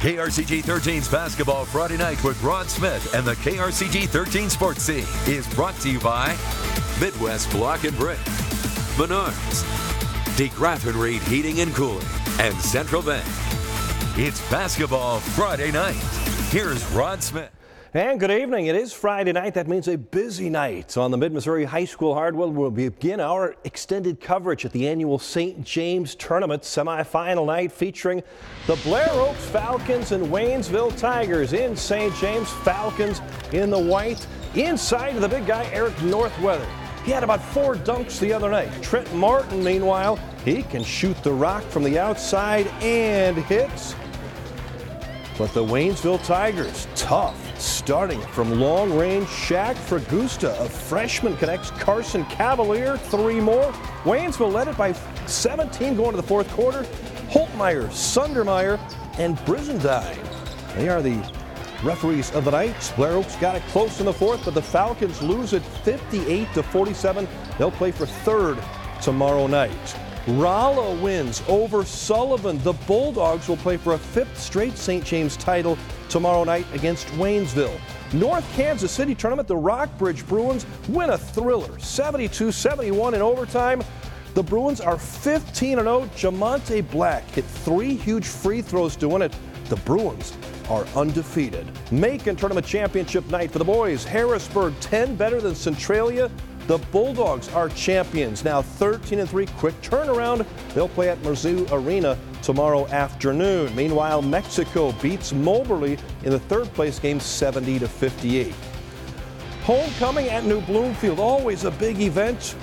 KRCG 13's basketball Friday night with Rod Smith and the KRCG 13 Sports Team is brought to you by Midwest Block and Brick, Menards, DeGraff and Reed Heating and Cooling, and Central Bank. It's basketball Friday night. Here's Rod Smith. And good evening. It is Friday night. That means a busy night on the Mid-Missouri High School Hardwood. We'll begin our extended coverage at the annual St. James Tournament semifinal night featuring the Blair Oaks Falcons and Waynesville Tigers. In St. James, Falcons in the white. Inside of the big guy, Eric Northweather. He had about 4 dunks the other night. Trent Martin, meanwhile, he can shoot the rock from the outside and hits. But the Waynesville Tigers, tough. Starting from long range, Shaq Fragusta, a freshman, connects Carson Cavalier, 3 more. Waynesville led it by 17 going to the fourth quarter. Holtmeyer, Sundermeyer, and Brizendine. They are the referees of the night. Blair Oaks got it close in the fourth, but the Falcons lose it 58-47. They'll play for third tomorrow night. Rolla wins over Sullivan. The Bulldogs will play for a 5th straight St. James title tomorrow night against Waynesville. North Kansas City Tournament, the Rockbridge Bruins win a thriller, 72-71 in overtime. The Bruins are 15-0. Jamonte Black hit 3 huge free throws to win it. The Bruins are undefeated. Macon Tournament Championship night for the boys. Harrisburg 10 better than Centralia. The Bulldogs are champions, now 13-3, quick turnaround. They'll play at Mizzou Arena tomorrow afternoon. Meanwhile, Mexico beats Moberly in the third place game 70-58. Homecoming at New Bloomfield, always a big event.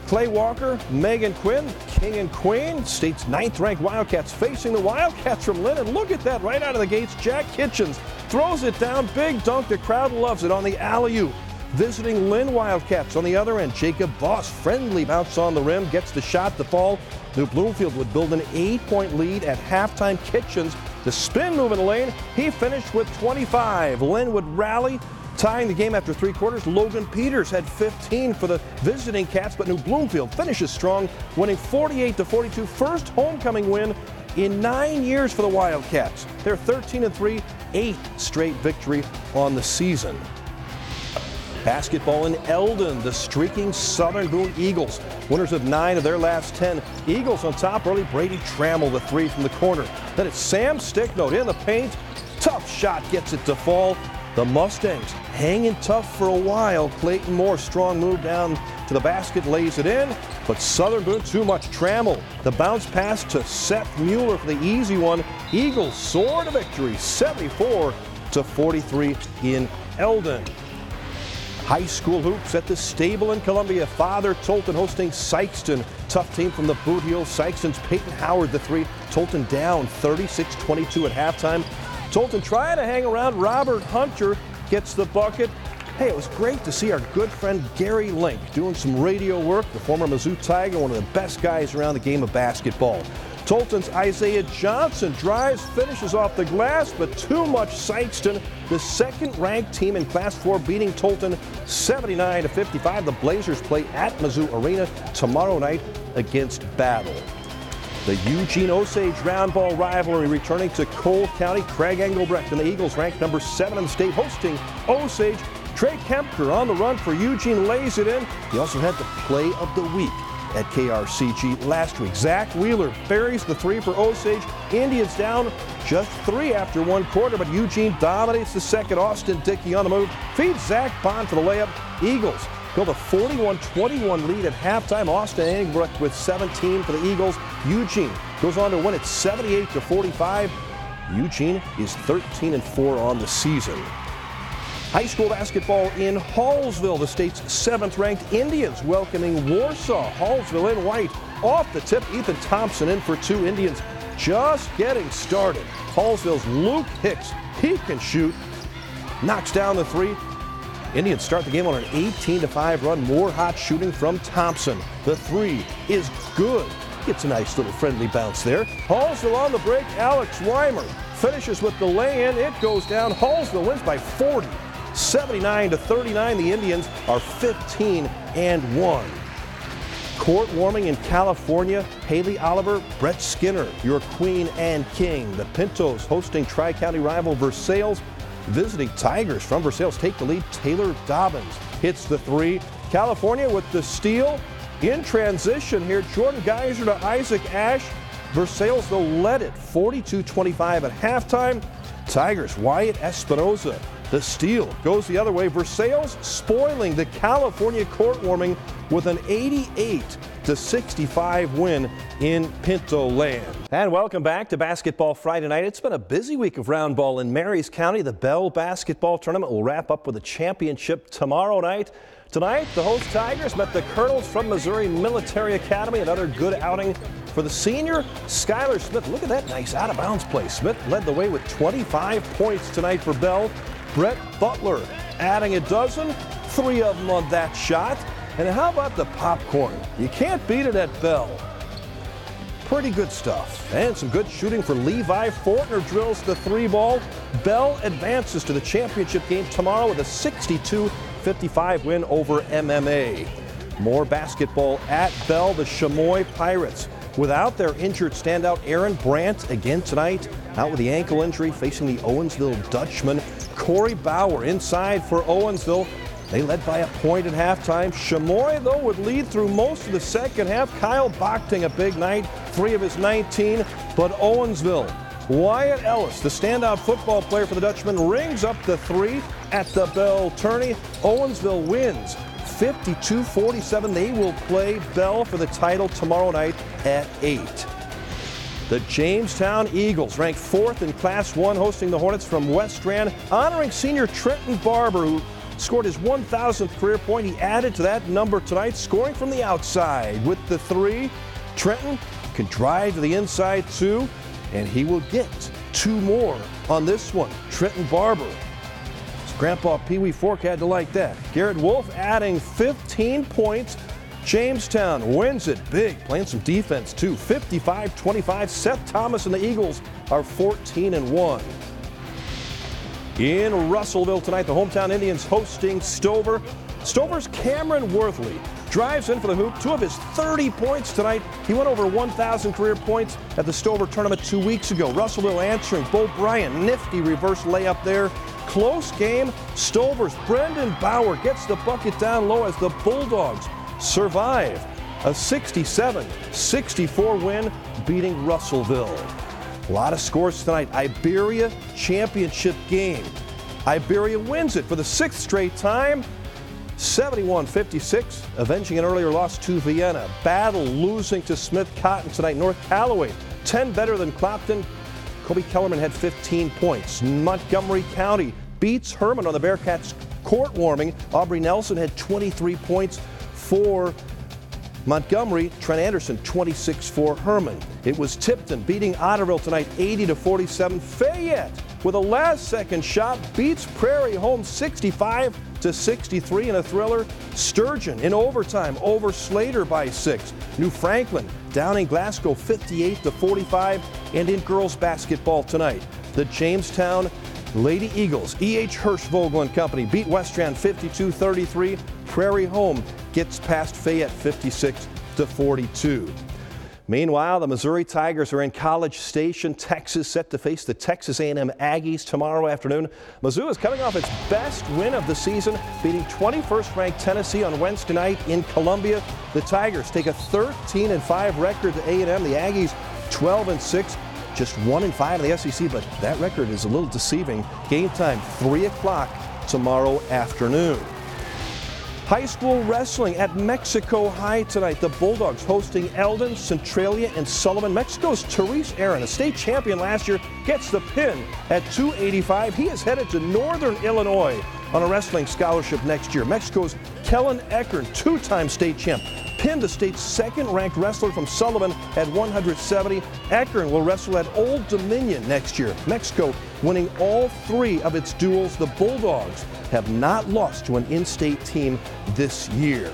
Clay Walker, Megan Quinn, King and Queen, state's 9th-ranked Wildcats facing the Wildcats from Linn. And look at that, right out of the gates, Jack Kitchens throws it down, big dunk, the crowd loves it on the alley-oop. Visiting Linn Wildcats on the other end, Jacob Voss, friendly bounce on the rim, gets the shot to fall. New Bloomfield would build an 8-point lead at halftime. Kitchens, the spin move in the lane, he finished with 25. Linn would rally, tying the game after 3 quarters. Logan Peters had 15 for the visiting Cats, but New Bloomfield finishes strong, winning 48-42. First homecoming win in 9 years for the Wildcats. They're 13-3, 8th straight victory on the season. Basketball in Eldon, the streaking Southern Boone Eagles, winners of 9 of their last 10. Eagles on top early. Brady Trammell the 3 from the corner. Then it's Sam Sticknote in the paint. Tough shot gets it to fall. The Mustangs hanging tough for a while. Clayton Moore, strong move down to the basket, lays it in. But Southern Boone, too much. Trammell, the bounce pass to Seth Mueller for the easy one. Eagles soar to victory, 74-43 in Eldon. High school hoops at the Stable in Columbia. Father Tolton hosting Sykeston. Tough team from the Boot Heels. Sykeston's Peyton Howard the 3. Tolton down 36-22 at halftime. Tolton trying to hang around. Robert Hunter gets the bucket. Hey, it was great to see our good friend Gary Link doing some radio work. The former Mizzou Tiger, one of the best guys around the game of basketball. Tolton's Isaiah Johnson drives, finishes off the glass, but too much. Sykeston, the 2nd-ranked team in Class 4, beating Tolton 79-55. The Blazers play at Mizzou Arena tomorrow night against Battle. The Eugene-Osage round ball rivalry returning to Cole County. Craig Engelbrecht and the Eagles ranked number 7 in the state, hosting Osage. Trey Kempker on the run for Eugene, lays it in. He also had the play of the week at KRCG last week. Zach Wheeler buries the 3 for Osage. Indians down just 3 after 1 quarter, but Eugene dominates the second. Austin Dickey on the move, feeds Zach Bond for the layup. Eagles build a 41-21 lead at halftime. Austin Engelbrecht with 17 for the Eagles. Eugene goes on to win it 78-45. Eugene is 13-4 on the season. High school basketball in Hallsville, the state's 7th-ranked Indians welcoming Warsaw. Hallsville in white. Off the tip, Ethan Thompson in for 2. Indians just getting started. Hallsville's Luke Hicks, he can shoot. Knocks down the 3. Indians start the game on an 18-5 run. More hot shooting from Thompson. The 3 is good. Gets a nice little friendly bounce there. Hallsville on the break. Alex Weimer finishes with the lay-in. It goes down. Hallsville wins by 40. 79-39. The Indians are 15-1. Court warming in California. Haley Oliver, Brett Skinner, your queen and king. The Pintos hosting Tri-County rival Versailles. Visiting Tigers from Versailles take the lead. Taylor Dobbins hits the three. California with the steal. In transition here, Jordan Geyser to Isaac Ash. Versailles, though, led it 42-25 at halftime. Tigers, Wyatt Espinoza. The steal goes the other way. Versailles spoiling the California court warming with an 88-65 win in Pinto Land. And welcome back to Basketball Friday Night. It's been a busy week of round ball in Marys County. The Bell basketball tournament will wrap up with a championship tomorrow night. Tonight, the host Tigers met the Colonels from Missouri Military Academy. Another good outing for the senior, Skylar Smith. Look at that nice out-of-bounds play. Smith led the way with 25 points tonight for Bell. Brett Butler adding a dozen, 3 of them on that shot. And how about the popcorn? You can't beat it at Bell. Pretty good stuff. And some good shooting for Levi. Fortner drills the 3-ball. Bell advances to the championship game tomorrow with a 62-55 win over MMA. More basketball at Bell. The Chamois Pirates, without their injured standout Aaron Brandt again tonight, out with the ankle injury, facing the Owensville Dutchman. Corey Bauer inside for Owensville. They led by a point at halftime. Chamois, though, would lead through most of the second half. Kyle Bochting, a big night, 3 of his 19. But Owensville, Wyatt Ellis, the standout football player for the Dutchman, rings up the 3 at the Bell tourney. Owensville wins 52-47. They will play Bell for the title tomorrow night at 8. The Jamestown Eagles, ranked 4th in Class 1, hosting the Hornets from West Strand, honoring senior Trenton Barber, who scored his 1,000th career point. He added to that number tonight, scoring from the outside with the 3. Trenton can drive to the inside 2, and he will get 2 more on this one. Trenton Barber. His grandpa Pee Wee Fork had to like that. Garrett Wolf adding 15 points. Jamestown wins it big, playing some defense too. 55-25. Seth Thomas and the Eagles are 14-1. In Russellville tonight, the hometown Indians hosting Stover. Stover's Cameron Worthley drives in for the hoop. 2 of his 30 points tonight. He went over 1,000 career points at the Stover tournament 2 weeks ago. Russellville answering. Bo Bryant, nifty reverse layup there. Close game. Stover's Brendan Bauer gets the bucket down low as the Bulldogs survive a 67-64 win, beating Russellville. A lot of scores tonight. Iberia championship game. Iberia wins it for the 6th straight time. 71-56, avenging an earlier loss to Vienna. Battle losing to Smith Cotton tonight. North Callaway, 10 better than Clopton. Kobe Kellerman had 15 points. Montgomery County beats Herman on the Bearcats court warming. Aubrey Nelson had 23 points for Montgomery. Trent Anderson 26 for Herman. It was Tipton beating Otterville tonight 80-47. Fayette with a last-second shot beats Prairie home 65-63 in a thriller. Sturgeon in overtime over Slater by 6. New Franklin downing Glasgow 58-45. And in girls basketball tonight, the Jamestown Lady Eagles, E.H. Hirschvogel and company, beat West Strand 52-33. Prairie home gets past Fayette 56-42. Meanwhile, the Missouri Tigers are in College Station, Texas, set to face the Texas A&M Aggies tomorrow afternoon. Mizzou is coming off its best win of the season, beating 21st-ranked Tennessee on Wednesday night in Columbia. The Tigers take a 13-5 record to A&M. The Aggies 12-6. Just 1-5 in the SEC, but that record is a little deceiving. Game time, 3 o'clock tomorrow afternoon. High school wrestling at Mexico High tonight. The Bulldogs hosting Eldon, Centralia, and Sullivan. Mexico's Therese Aaron, a state champion last year, gets the pin at 285. He is headed to Northern Illinois on a wrestling scholarship next year. Mexico's Kellen Eckern, 2-time state champ, pinned the state's 2nd-ranked wrestler from Sullivan at 170. Eckern will wrestle at Old Dominion next year. Mexico winning all 3 of its duels. The Bulldogs have not lost to an in-state team this year.